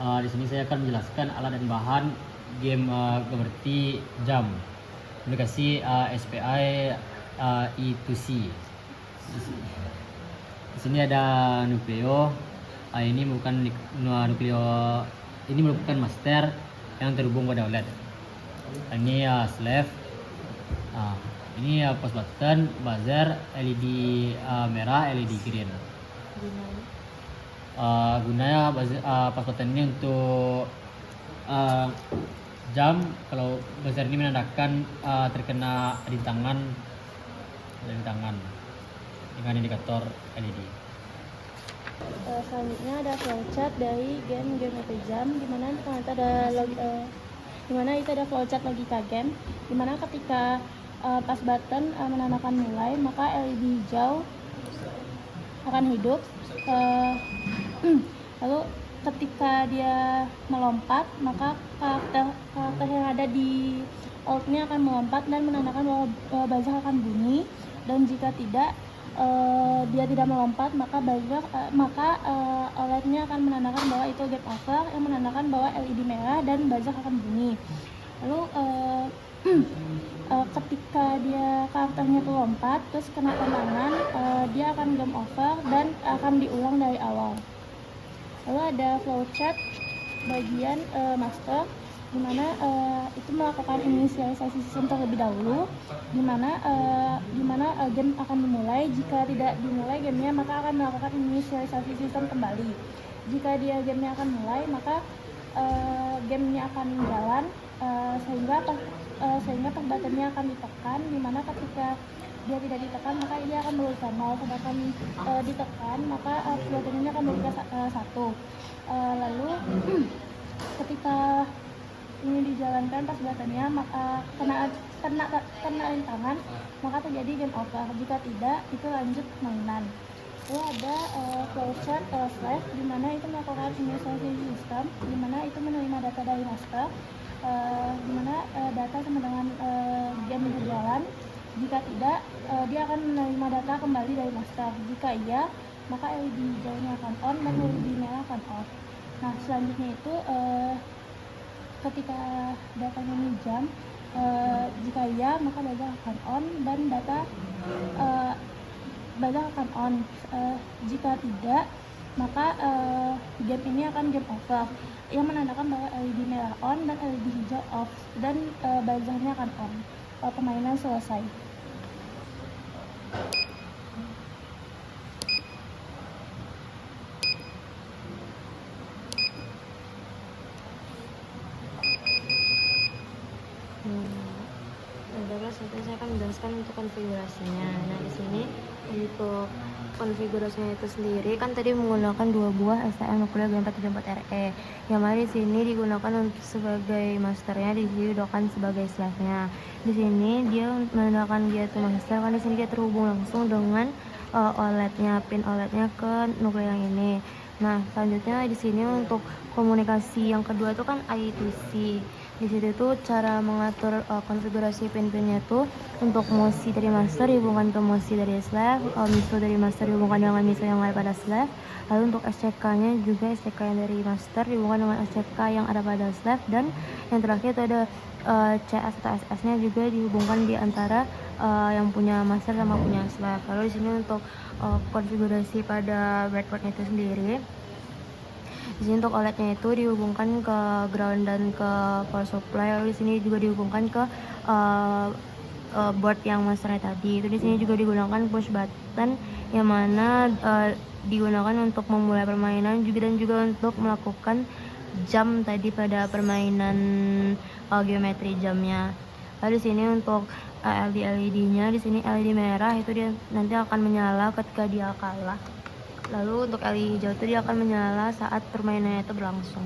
Di sini saya akan menjelaskan alat dan bahan game Gemerti jam aplikasi SPI E2C. Di sini ada Nucleo. Ini bukan Nucleo, ini merupakan master yang terhubung pada OLED. Ini slave. Ini post button, buzzer, LED merah, LED green. Gunanya post button ini untuk jam. Kalau buzzer ini menandakan terkena rintangan dengan indikator LED. Selanjutnya ada flowchart dari game Geometry Jam, dimana itu ada flowchart logika game, dimana ketika pas button menandakan mulai, maka LED hijau akan hidup. Lalu ketika dia melompat, maka karakter yang ada di outnya akan melompat dan menandakan bahwa buzzer akan bunyi. Dan jika tidak, dia tidak melompat, maka OLED-nya akan menandakan bahwa itu game over, yang menandakan bahwa LED merah dan buzzer akan bunyi. Lalu ketika dia karakternya tuh lompat terus kena tangan, dia akan game over dan akan diulang dari awal. Lalu ada flowchart bagian master, dimana itu melakukan inisialisasi sistem terlebih dahulu, dimana game akan dimulai. Jika tidak dimulai gamenya, maka akan melakukan inisialisasi sistem kembali. Jika gamenya akan mulai, maka gamenya akan jalan sehingga pas buttonnya akan ditekan, dimana ketika dia tidak ditekan maka ini akan berulang 0, sedangkan ditekan maka buttonnya akan berulang 1. Lalu ketika ini dijalankan pas buttonnya, maka kena rintangan, maka terjadi game over. Jika tidak, itu lanjut mainan. Lalu ada flowchart slave, dimana itu melakukan inisialisasi sistem, dimana itu menerima data dari master, dimana data sama dengan game berjalan. Jika tidak, dia akan menerima data kembali dari master. Jika iya, maka LED hijaunya akan on dan LED merah akan off. Nah, selanjutnya itu ketika datanya ini jam, jika iya maka buzzer akan on dan buzzer akan on. Jika tidak, maka game ini akan game over, yang menandakan bahwa LED merah on dan LED hijau off, dan buzzernya akan on. Permainan selesai. Saya akan menjelaskan untuk konfigurasinya. Nah, di sini untuk konfigurasinya itu sendiri kan tadi menggunakan 2 buah STM Nucleo G474RE, yang mana di sini digunakan untuk sebagai masternya, di sini digunakan sebagai slave-nya. Di sini dia menggunakan dia itu master, kan di sini dia terhubung langsung dengan OLED-nya, pin OLED-nya ke Nucleo yang ini. Nah, selanjutnya di sini untuk komunikasi yang kedua itu kan I2C. Di situ tuh cara mengatur konfigurasi pin-pinnya tuh untuk MOSI dari master dihubungkan ke MOSI dari slave, MISO dari master dihubungkan dengan MISO yang lain pada slave. Lalu untuk SCK-nya juga SCK yang dari master dihubungkan dengan SCK yang ada pada slave, dan yang terakhir itu ada CS atau SS-nya juga dihubungkan di antara yang punya master sama punya slave. Lalu di sini untuk konfigurasi pada breadboard itu sendiri, di sini untuk OLED-nya itu dihubungkan ke ground dan ke power supply. Lalu di sini juga dihubungkan ke board yang masternya tadi. Itu di sini juga digunakan push button, yang mana digunakan untuk memulai permainan juga, dan juga untuk melakukan jam tadi pada permainan geometri jamnya. Lalu di sini untuk LED-nya, di sini LED merah itu dia nanti akan menyala ketika dia kalah. Lalu untuk LED hijau itu dia akan menyala saat permainannya itu berlangsung.